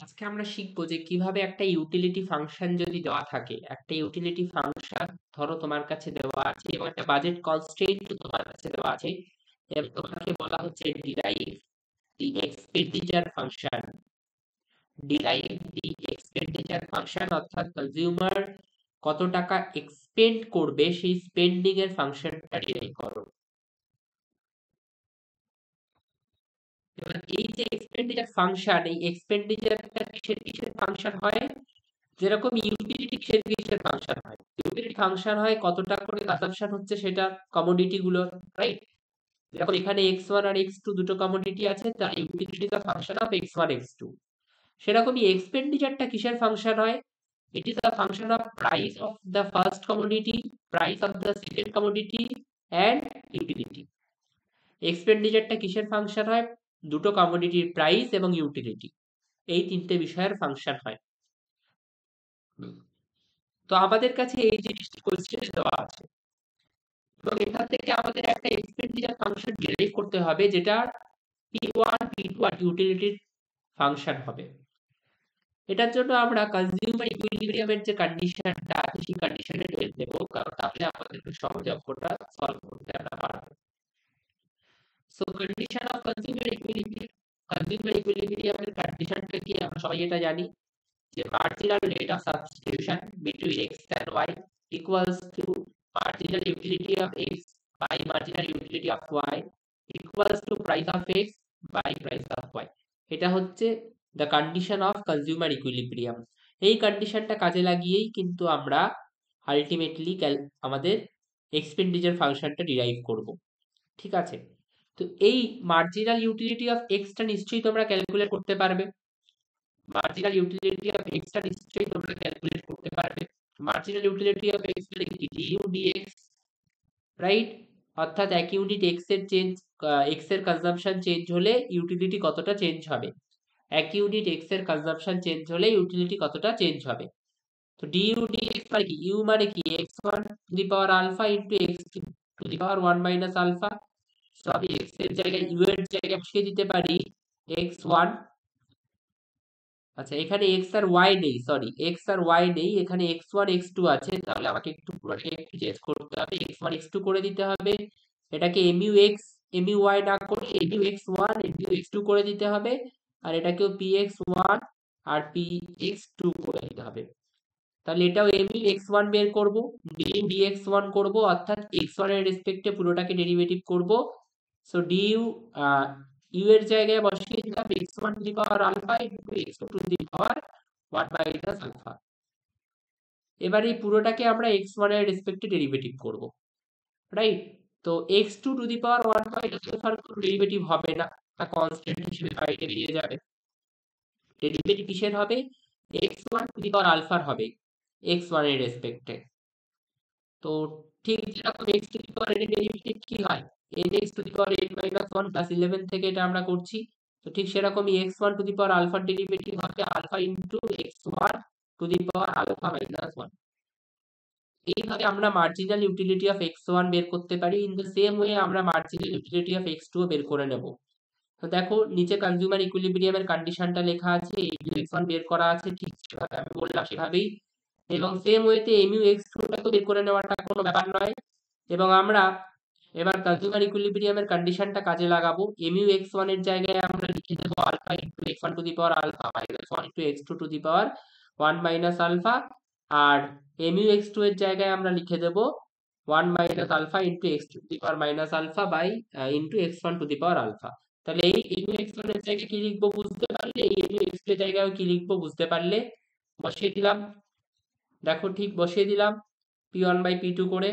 আজকে আমরা শিখবো যে কিভাবে একটা ইউটিলিটি ফাংশন যদি দেওয়া থাকে, একটা ইউটিলিটি ফাংশন ধরো তোমার কাছে দেওয়া আছে এবং একটা বাজেট কনস্ট্রেইন্ট তোমার কাছে দেওয়া আছে এবং তোমাকে বলা হচ্ছে ডিরাইভ দি এক্সপেন্ডিচার ফাংশন। ডিরাইভ দি এক্সপেন্ডিচার ফাংশন অর্থাৎ কনজিউমার কত টাকা এক্সপেন্ড করবে সেই স্পেন্ডিং এর ফাংশনটা ডিরাইভ করো। এবার এই যে এক্সপেন্ডিচার ফাংশন, এই এক্সপেন্ডিচারটা কিসের কিসের ফাংশন হয়? যেরকম ইউটিলিটি কিসের কিসের ফাংশন হয়, ইউটিলিটি ফাংশন হয় কতটা করে কনজাম্পশন হচ্ছে সেটা কমোডিটি গুলো, রাইট? যেরকম এখানে x1 আর x2 দুটো কমোডিটি আছে, তার utility the function of x1 x2। সেরকমই এক্সপেন্ডিচারটা কিসের ফাংশন হয়? It is the function of price of the first commodity, price of the second commodity and utility. এক্সপেন্ডিচারটা কিসের ফাংশন হয়? দুটো কমোডিটির প্রাইস এবং ইউটিলিটি, এই তিনটে বিষয়ের ফাংশন হয়। তো আমাদের কাছে এই জিনিসটি কোয়েশ্চেনে দেওয়া আছে এবং এখান থেকে আমাদের একটা এক্সপেন্ডিচার ফাংশন ডিরাইভ করতে হবে যেটা P1 P2 আর ইউটিলিটির ফাংশন হবে। এটার জন্য আমরা কনজিউমার ইকুইলিব্রিয়ামের যে কন্ডিশনটা আছে সেই কন্ডিশনে টেস্ট দেব, কারণ তাহলে আমাদের সহজ অঙ্কটা সলভ করতে আমরা পারবো। সো কন্ডিশন অফ কনজিউমার ইকুইলিব্রিয়ামের কন্ডিশনটা কি আমরা সবাই এটা জানি যে marginal rate of substitution between x and y equals to marginal utility of x by marginal utility of y equals to price of x by price of y। এটা হচ্ছে the condition of consumer equilibrium। এই কন্ডিশনটা কাজে লাগিয়েই কিন্তু আমরা ultimately আমাদের expenditure ফাংশনটা ডিরাইভ করব। ঠিক আছে, তো এই মার্জিনাল ইউটিলিটি অফ এক্সটা নিশ্চয়ই তোমরা ক্যালকুলেট করতে পারবে। মার্জিনাল ইউটিলিটি অফ এক্সটা নিশ্চয়ই তোমরা ক্যালকুলেট করতে পারবে। মার্জিনাল ইউটিলিটি অফ এক্স মানে কি? D U d X, right? অর্থাৎ এক ইউনিট এক্স এর কনজাম্পশন চেঞ্জ হলে ইউটিলিটি কতটা চেঞ্জ হবে, এক ইউনিট এক্স এর কনজাম্পশন চেঞ্জ হলে ইউটিলিটি কতটা চেঞ্জ হবে। তো ডিউ ডিএক্স মানে কি? ইউ মানে কি? x1 to the power alpha into x2 to the power 1 minus alpha. So আমি এক্স এর জায়গায় ইউ এর জায়গায় বসিয়ে দিতে পারি x1। আচ্ছা, এখানে এক্স আর ওয়াই নেই, সরি এক্স আর ওয়াই নেই, এখানে x1 x2 আছে, তাহলে আমাকে একটু পুরোটাকে একটু চেঞ্জ করতে হবে, x1 x2 করে দিতে হবে। এটাকে mu x mu y না করে mu x1 mu x2 করে দিতে হবে, আর এটাকেও px1 আর px2 করে দিতে হবে। তাহলে এটাও mu x1 বের করব, du dx1 করব, অর্থাৎ x1 এর রেসপেক্টে পুরোটাকে ডেরিভেটিভ করব। সো du u এর জায়গায় বসিয়ে দিলাম x1 to the power alpha into x2 to the power 1 minus alpha. এবার এই পুরোটাকে আমরা x1 এর রেসপেক্টে ডেরিভেটিভ করব, রাইট? তো x2 to the power 1 minus আলফার কোনো ডেরিভেটিভ হবে না, তা কনস্ট্যান্ট হিসেবে বাইরে বেরিয়ে যাবে। ডেরিভেটিভ কিসের হবে? x1 টু দি পাওয়ার আলফার হবে x1 এর রেসপেক্টে। তো ঠিক যেরকম x two the power n এর ডেরিভেটিভ কি হয়? nx two the power n minus 1 plus 11 থেকে এটা আমরা করছি। তো ঠিক সেরকমই x1 টু দি পাওয়ার আলফার ডেরিভেটিভ হবে alpha into x1 to the power alpha minus 1। এইভাবে আমরা মার্জিনাল ইউটিলিটি অফ x1 বের করতে পারি। ইন দ্য সেম ওয়ে আমরা মার্জিনাল ইউটিলিটি অফ x2 ও বের করে নেব। তো দেখো নিচে কনজিউমার ইকুইলিব্রিয়ামের কন্ডিশনটা লেখা আছে, এই x1 বের করা আছে ঠিক যেভাবে আমি বললাম সেভাবেই, এবং সেম ওয়েতে mu x2 টাকে বের করে নেওয়াটা কোনো ব্যাপার নয়। এবং আমরা এবার কনজিউমার ইকুইলিব্রিয়ামের কন্ডিশনটা কাজে লাগাবো। mu x1 এর জায়গায় আমরা লিখে দেব alpha into x1 to the power alpha minus 1 into x2 to the power 1 minus alpha, আর mu x2 এর জায়গায় আমরা লিখে দেব 1 minus alpha into x2 to the power minus alpha by into x1 to the power alpha. তাহলে এই mu x1 এর জায়গায় কি লিখবো বুঝতে পারলে, এই mu x2 এর জায়গায় কি লিখবো বুঝতে পারলে? বসিয়ে দিলাম, দেখো ঠিক বসিয়ে দিলাম p1 বাই p2 করে।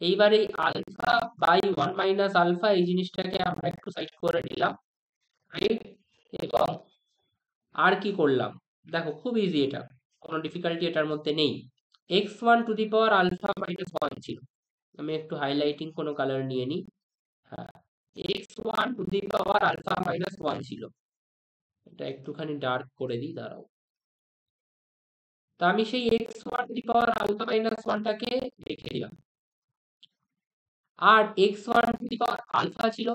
এইবার এই আলফা বাই 1 মাইনাস আলফা এই জিনিসটাকে আমরা একটু সাইড করে নিলাম, রাইট? এবং আর কি করলাম দেখো, খুব ইজি, এটা কোনো ডিফিকাল্টি এটার মধ্যে নেই। x1 to the power alpha minus 1 ছিল, আমি একটু হাইলাইটিং কোনো কালার নিয়ে নিই। হ্যাঁ, x1 to the power alpha minus 1 ছিল, এটা একটুখানি ডার্ক করে দিই, দাঁড়াও। তা আমি সেই x1 to the power alpha minus 1 টাকে রেখে দিলাম, আর x1 to the power alpha ছিল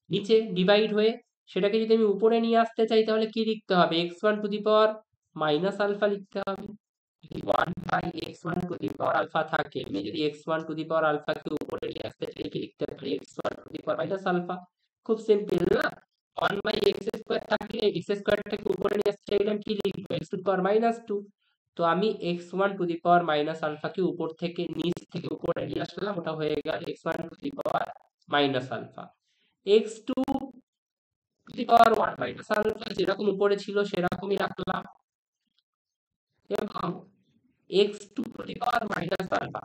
নিচে ডিভাইড হয়ে, সেটাকে যদি আমি উপরে নিয়ে আসতে চাই তাহলে কি লিখতে হবে? x1 to the power minus alpha লিখতে হবে। যদি 1/x1 two the power alpha থাকে, আমি যদি x1 টু দি পাওয়ার আলফাকে উপরে নিয়ে আসতে চাই কি লিখতে পারি? x1 to the power minus alpha. খুব সিম্পল না? 1/x² থাকলে x² উপরে নিয়ে আসতে চাইলাম কি লিখবো? x two the power minus 2। তো আমি x1 to the power minus আলফাকে উপর থেকে নিচ থেকে উপরে নিয়ে আসলাম, ওটা হয়ে গেল x1 to the power minus alpha. x2 to the power 1 minus alpha যেরকম উপরে ছিল সেরকমই রাখলাম, এবং x2 to the power minus alpha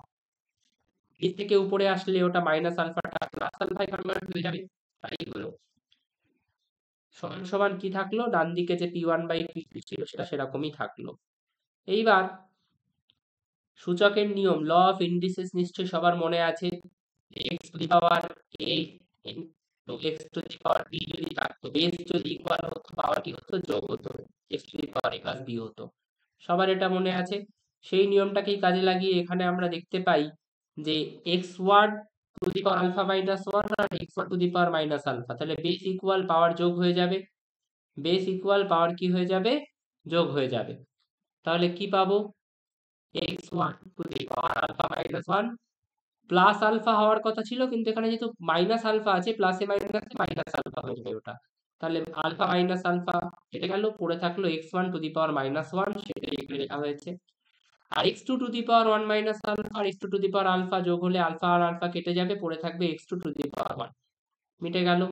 এর থেকে উপরে আসলে ওটা মাইনাস আলফাটা প্লাস আলফায় কনভার্ট হয়ে যাবে। তাই হলো সমান সমান কি থাকলো? ডান দিকে যে p1/p2 ছিল সেটা সেরকমই থাকলো। এইবার সূচকের নিয়ম, ল অফ ইন্ডিসেস নিশ্চয়ই সবার মনে আছে। x two the power a into x two the power b যদি থাকতো, বেস যদি ইকুয়াল হতো, পাওয়ার কি হতো? যোগ হতো, x two the power a plus b হতো। সবার এটা মনে আছে। সেই নিয়মটাকেই কাজে লাগিয়ে এখানে আমরা দেখতে পাই যে x1 to the power alpha minus 1 আর x1 to the power minus alpha, তাহলে বেস ইকুয়াল পাওয়ার যোগ হয়ে যাবে। বেস ইকুয়াল পাওয়ার কি হয়ে যাবে? যোগ হয়ে যাবে। তাহলে কি পাবো? x1 to the power alpha minus 1 plus alpha হওয়ার কথা ছিল, কিন্তু এখানে যেহেতু মাইনাস আলফা আছে, প্লাসে মাইনাসে মাইনাস আলফা হয়ে যাবে ওটা। তাহলে আলফা মাইনাস আলফা কেটে গেল, পড়ে থাকলো x1 to the power minus 1, সেটাই এখানে লেখা হয়েছে। আর x2 to the power 1 minus alpha আর x2 to the power alpha যোগ হলে আলফা আর আলফা কেটে যাবে, পড়ে থাকবে x2 টু দি পাওয়ার 1, মিটে গেল।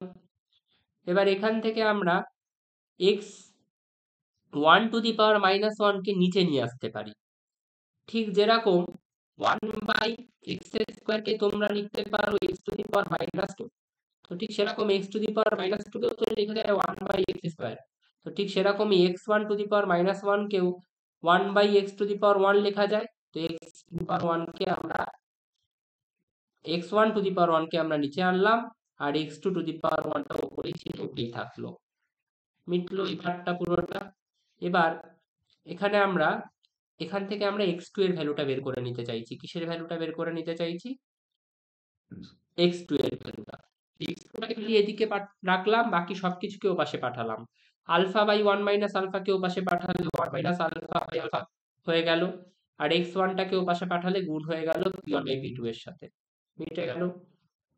এবার এখান থেকে আমরা x1 to the power minus 1 কে নিচে নিয়ে আসতে পারি। ঠিক যেরকম 1/x² কে তোমরা লিখতে পারো x two the power minus 2, তো ঠিক সেরকম x two the power minus 2 কেও তো লেখা যায় 1/x²। তো ঠিক সেরকমই x1 to the power minus 1 কেও 1/x টু দি পাওয়ার 1 লেখা যায়। তো x টু দি পাওয়ার 1 কে আমরা x1 টু দি পাওয়ার 1 কে আমরা নিচে আনলাম, আর x2 টু দি পাওয়ার 1 টা উপরেই ছিল, ওটাই থাকলো। মিটলো এই পার্টটা পুরোটা। এবার এখানে আমরা এখান থেকে আমরা x2 এর ভ্যালুটা বের করে নিতে চাইছি। কিসের ভ্যালুটা বের করে নিতে চাইছি? x2 এর ভ্যালুটা। x2টাকে খালি এদিকে রাখলাম, বাকি সবকিছুকে ওপাশে পাঠালাম। আলফা বাই 1 মাইনাস আলফাকে ওপাশে পাঠালে 1 মাইনাস আলফা বাই আলফা হয়ে গেল, আর x1 টাকে ওপাশে পাঠালে গুণ হয়ে গেল p1/p2 এর সাথে, মিটে গেল।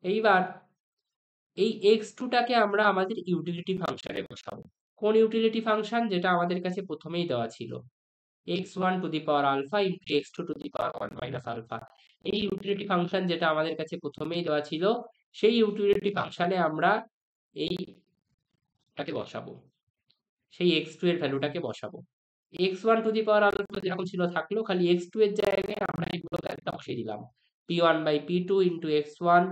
এইবার এই x2 টাকে আমরা আমাদের ইউটিলিটি ফাংশনে বসাবো। কোন ইউটিলিটি ফাংশন? যেটা আমাদের কাছে প্রথমেই দেওয়া ছিল, x1 to the power alpha into x2 to the power 1 minus alpha. এই ইউটিলিটি ফাংশন যেটা আমাদের কাছে প্রথমেই দেওয়া ছিল, সেই ইউটিলিটি ফাংশনে আমরা এইটাকে বসাবো, সেই x2 এর ভ্যালুটাকে বসাবো। x1 to the power alpha যেরকম ছিল থাকলো, খালি x2 এর জায়গায় আমরা এইগুলো একটা বসিয়ে দিলাম, p1/p2 into x1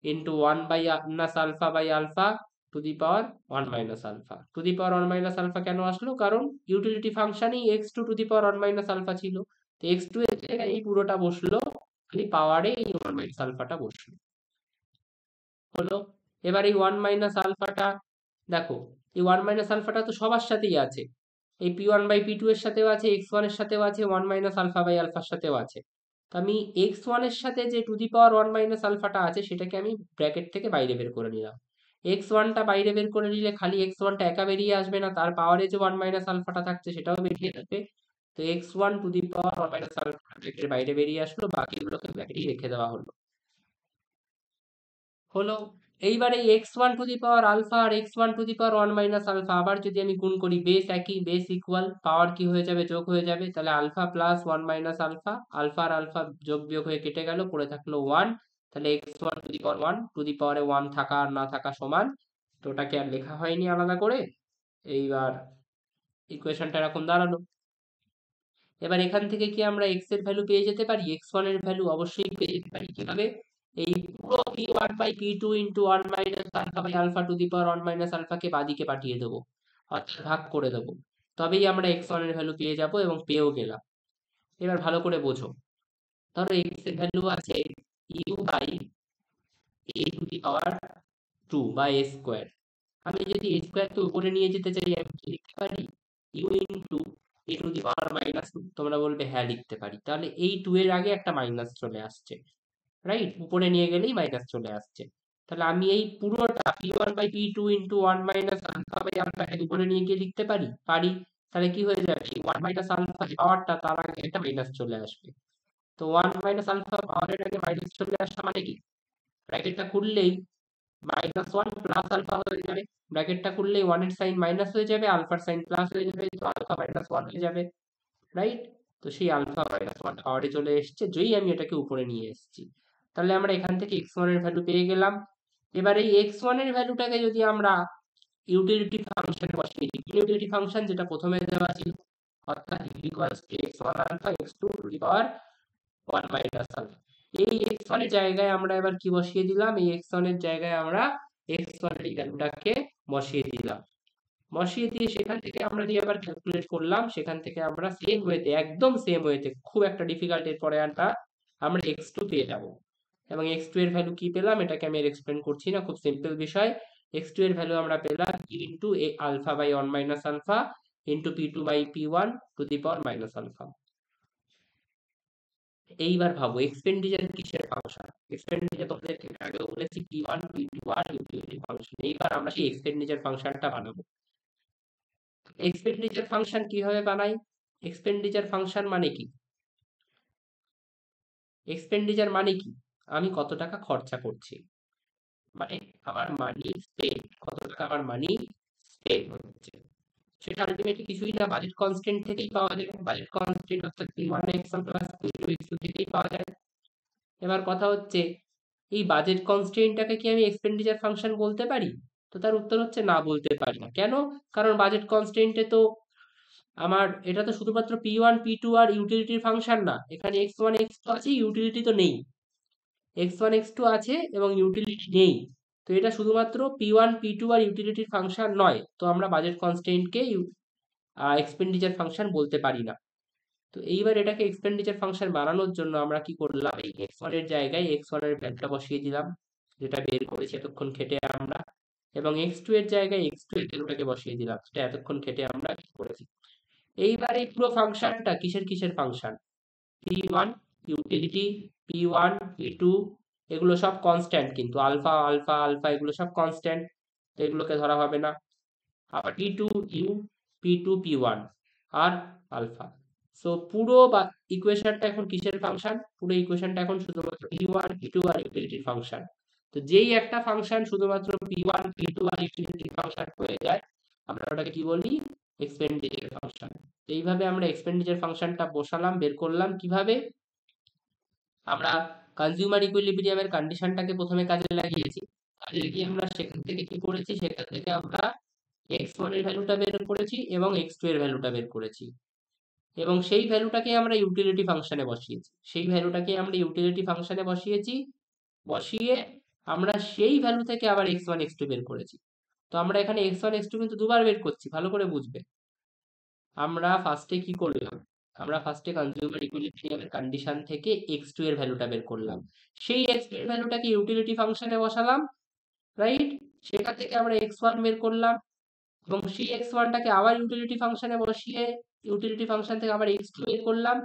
into 1 by minus alpha by alpha to the power 1 minus alpha. To the power 1 minus alpha কেন আসলো? কারণ ইউটিলিটি ফাংশনই x2 to the power 1 minus alpha ছিল। তো x2 এর জায়গায় এই পুরোটা বসলো, খালি পাওয়ারে এই 1 মাইনাস আলফাটা বসলো। হলো। এবার এই 1 মাইনাস আলফাটা দেখো, এই 1 মাইনাস আলফাটা তো সবার সাথেই আছে, এই p1/p2 এর সাথেও আছে, x1 এর সাথেও আছে, 1 মাইনাস আলফা বাই আলফার সাথেও আছে। তো আমি x1 এর সাথে যে টু দি পাওয়ার 1 মাইনাস আলফাটা আছে সেটাকে আমি ব্র্যাকেট থেকে বাইরে বের করে নিলাম। x1 টা বাইরে বের করে নিলে খালি x1 টা একা বেরিয়ে আসবে না, তার পাওয়ারে যে 1 মাইনাস আলফাটা থাকছে সেটাও বেরিয়ে আসবে। তো x1 to the power 1 minus alpha ব্র্যাকেটের বাইরে বেরিয়ে আসলো, বাকিগুলোকে ব্র্যাকেটেই রেখে দেওয়া হলো। হলো। এইবার এই x1 to the power alpha আর x1 to the power 1 minus alpha আবার যদি আমি গুণ করি, বেস একই, বেস ইকুয়াল, পাওয়ার কি হয়ে যাবে? যোগ হয়ে যাবে। তাহলে alpha plus 1 minus alpha, alpha আর আলফা যোগ বিয়োগ হয়ে কেটে গেল, পড়ে থাকলো 1। তাহলে x1 to the power 1 to the পাওয়ারে 1 থাকা আর না থাকা সমান, তো ওটাকে আর লেখা হয়নি আলাদা করে। এইবার ইকুয়েশনটা এরকম দাঁড়ালো। এবার এখান থেকে কি আমরা x এর ভ্যালু পেয়ে যেতে পারি? x1 এর ভ্যালু অবশ্যই পেয়ে যেতে পারি। কিভাবে? এই পুরো p1/p2 into 1 minus alpha by alpha to the power 1 minus আলফাকে বাদিকে পাঠিয়ে দেবো, অর্থাৎ ভাগ করে দেবো। তবেই আমরা x1 এর ভ্যালু পেয়ে যাব, এবং পেয়েও গেলাম। এবার ভালো করে বোঝো। ধরো x এর ভ্যালু আছে u by a to the power 2 বা a স্কোয়ার। আমি যদি a স্কোয়ার কে উপরে নিয়ে যেতে চাই, আমি কি লিখতে পারি? u into a to the power minus 2। তোমরা বলবে হ্যাঁ লিখতে পারি। তাহলে এই 2 এর আগে একটা মাইনাস চলে আসছে, রাইট? উপরে নিয়ে গেলেই মাইনাস চলে আসছে। তাহলে আমি এই পুরোটা p1/p2 into 1 minus alpha by alpha এর উপরে নিয়ে গিয়ে লিখতে পারি, পারি। তাহলে কি হয়ে যাবে, এই 1 মাইনাস আলফা যে পাওয়ারটা তার আগে একটা মাইনাস চলে আসবে। তো 1 মাইনাস আলফা পাওয়ারের আগে মাইনাস চলে আসা মানে কি, ব্র্যাকেটটা খুললেই -1 প্লাস আলফা হয়ে যাবে। ব্র্যাকেটটা খুললেই 1 এর সাইন মাইনাস হয়ে যাবে, আলফার সাইন প্লাস হয়ে যাবে, তো আলফা -1 হয়ে যাবে, রাইট? তো সেই আলফা -1 পাওয়ারে চলে এসছে, যেই আমি এটাকে উপরে নিয়ে এসেছি। তাহলে আমরা এখান থেকে x1 এর ভ্যালু পেয়ে গেলাম। এবার এই x1 এর ভ্যালুটাকে যদি আমরা ইউটিলিটি ফাংশনে বসিয়ে দিই, ইউটিলিটি ফাংশন যেটা প্রথমে দেওয়া ছিল, অর্থাৎ equals to x1 alpha x2 to the power 1 minus alpha. এই x1 এর জায়গায় আমরা এবার কি বসিয়ে দিলাম, এই x1 এর জায়গায় আমরা x1 এর ভ্যালুটাকে বসিয়ে দিলাম। বসিয়ে দিয়ে সেখান থেকে আমরা যে আবার ক্যালকুলেট করলাম, সেখান থেকে আমরা সেম ওয়েতে, একদম সেম ওয়েতে, খুব একটা ডিফিকাল্ট এর পরে আমরা x2 পেয়ে যাব। এবং x2 এর ভ্যালু কি পেলাম, এটাকে আমি আর এক্সপ্লেন করছি না, খুব সিম্পল বিষয়। x2 এর ভ্যালু আমরা পেলাম into alpha by 1 minus alpha into p2/p1 to the power minus alpha. এইবার ভাবো এক্সপেন্ডিচার কিসের ফাংশন? এক্সপেন্ডিচার তোমাদেরকে আগেও বলেছি p1 p2 আর ইউটিলিটি ফাংশন। এইবার আমরা সেই এক্সপেন্ডিচার ফাংশনটা বানাবো। এক্সপেন্ডিচার ফাংশন কিভাবে বানাই? এক্সপেন্ডিচার ফাংশন মানে কি, এক্সপেন্ডিচার মানে কি, আমি কত টাকা খরচা করছি, মানে আমার মানি স্পেন্ড, কত টাকা আমার মানি স্পেন্ড হচ্ছে। সেটা আলটিমেটলি কিছুই না, বাজেট কনস্ট্যান্ট থেকেই পাওয়া যায়। বাজেট কনস্ট্যান্ট অর্থাৎ p1x1 প্লাস p2x2 থেকেই পাওয়া যায়। এবার কথা হচ্ছে, এই বাজেট কনস্ট্রেইনটাকে কি আমি এক্সপেন্ডিচার ফাংশন বলতে পারি? তো তার উত্তর হচ্ছে না, বলতে পারি না। কেন? কারণ বাজেট কনস্ট্রেইনটে তো এটা তো শুধুমাত্র p1 p2 আর ইউটিলিটির ফাংশন না, এখানে x1 x2 আছে, ইউটিলিটি তো নেই। x1 x2 আছে এবং ইউটিলিটি নেই। তো এটা শুধুমাত্র p1 p2 আর ইউটিলিটির ফাংশন নয়, তো আমরা বাজেট কনস্ট্রেইনকে এক্সপেন্ডিচার ফাংশন বলতে পারি না। তো এইবার এটাকে এক্সপেন্ডিচার ফাংশন বানানোর জন্য আমরা কি করলাম, এই x1 এর জায়গায় x1 এর ভ্যালুটা বসিয়ে দিলাম, যেটা বের করেছি এতক্ষণ খেটে আমরা, এবং x2 এর জায়গায় x2 এর ভ্যালুটাকে বসিয়ে দিলাম, যেটা এতক্ষণ খেটে আমরা কি করেছি। এইবার এই পুরো ফাংশনটা কিসের কিসের function, p1 utility, p1 p2 এগুলো সব কনস্ট্যান্ট, কিন্তু আলফা আলফা আলফা এগুলো সব কনস্ট্যান্ট, তো এগুলোকে ধরা হবে না। আবার p2 you, p2 p1 R alpha. So পুরো ইকুয়েশনটা এখন কিসের ফাংশন, পুরো ইকুয়েশনটা এখন শুধুমাত্র p1 p2 আর ইউটিলিটির ফাংশন। তো যেই একটা ফাংশন শুধুমাত্র p1 p2 আর ইউটিলিটির ফাংশন হয়ে যায়, আমরা ওটাকে কি বলি, এক্সপেন্ডিচার ফাংশন। এইভাবে আমরা এক্সপেন্ডিচার ফাংশনটা বসালাম, বের করলাম কিভাবে, আমরা কনজিউমার ইকুইলিব্রিয়ামের কন্ডিশনটাকে প্রথমে কাজে লাগিয়েছি। কাজে লাগিয়ে আমরা সেখান থেকে কি করেছি, সেখান থেকে আমরা x1 এর ভ্যালুটা বের করেছি এবং x2 এর ভ্যালুটা বের করেছি, এবং সেই ভ্যালুটাকে আমরা ইউটিলিটি ফাংশনে বসিয়েছি। সেই ভ্যালুটাকে আমরা ইউটিলিটি ফাংশনে বসিয়েছি, বসিয়ে আমরা সেই ভ্যালু থেকে আবার x1 x2 বের করেছি। তো আমরা এখানে x1 x2 কিন্তু দুবার বের করছি, ভালো করে বুঝবে। আমরা ফার্স্টে কি করলাম, আমরা ফার্স্টে কনজিউমার ইকুইলিব্রিয়ামের কন্ডিশন থেকে x2 এর ভ্যালুটা বের করলাম, সেই x2 এর ভ্যালুটাকে ইউটিলিটি ফাংশনে বসালাম, রাইট? সেখান থেকে আমরা x1 বের করলাম, এবং সেই x1টাকে আবার ইউটিলিটি ফাংশনে বসিয়ে ইউটিলিটি ফাংশন থেকে আবার x2 বের করলাম।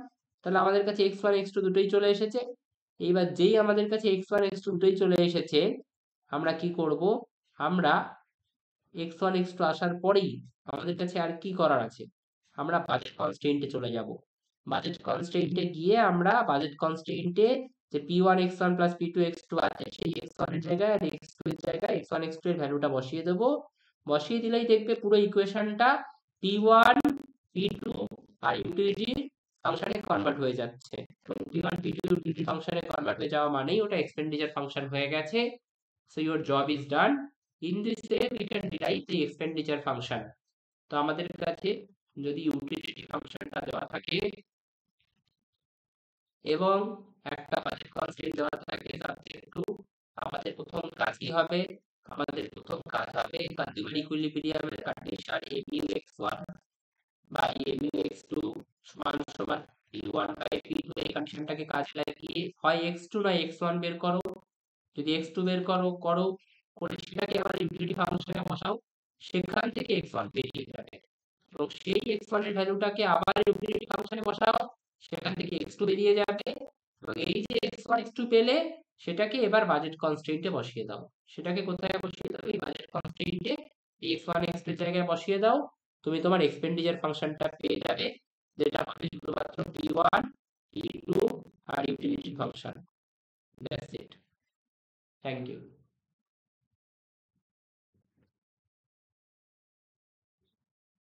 তাহলে আমাদের কাছে x1 x2 দুটোই চলে এসেছে। এইবার যেই আমাদের কাছে x1 x2 দুটোই চলে এসেছে, আমরা কি করব, আমরা x1 x2 আসার পরেই আমাদের কাছে আর কি করার আছে, আমরা বাজেট কনস্ট্রেইনটে চলে যাব। বাজেট কনস্ট্রেইনটে গিয়ে আমরা বাজেট কনস্ট্রেইনটে যে p1 x1 plus p2 x2 আছে, সেই x1 এর জায়গায় আর x2 এর জায়গায় x1 x2 এর ভ্যালুটা বসিয়ে দেবো। বসিয়ে দিলেই দেখবে পুরো ইকুয়েশনটা p1 p2 আর ইউটিলিটি ফাংশনে কনভার্ট হয়ে যাচ্ছে। p1 p2 ইউটিলিটি ফাংশনে কনভার্ট হয়ে যাওয়া মানেই ওটা এক্সপেন্ডিচার ফাংশন হয়ে গেছে। So your job is done. In this way we can derive the expenditure function. তো আমাদের কাছে যদি ইউটিলিটি ফাংশনটা দেওয়া থাকে এবং একটা বাজেট কনস্ট্যান্ট দেওয়া থাকে সাবজেক্ট টু, আমাদের প্রথম কাজ কি হবে, আমাদের প্রথম কাজ হবে consumer ইকুইলিব্রিয়ামের condition mu(x1) by mu(x2) সমান সমান p1/p2, এই কন্ডিশনটাকে কাজে লাগিয়ে হয় x2 না x1 বের করো। যদি x2 বের করো করে সেটাকে আবার ইউটিলিটি ফাংশনে বসাও, সেখান থেকে x1 বেরিয়ে যাবে, এবং সেই x1 এর ভ্যালুটাকে আবার ইউটিলিটি ফাংশনে বসাও, সেখান থেকে x2 বেরিয়ে যাবে, এবং এই যে x1 x2 পেলে সেটাকে এবার বাজেট কনস্ট্রেইন্টে বসিয়ে দাও। সেটাকে কোথায় বসিয়ে দাও? এই বাজেট কনস্ট্রেইন্টে x1 x2 এর জায়গায় বসিয়ে দাও। তুমি তোমার এক্সপেন্ডিচার ফাংশনটা পেয়ে যাবে, যেটা হবে শুধুমাত্র P1 P2 আর utility function. That's it. Thank you.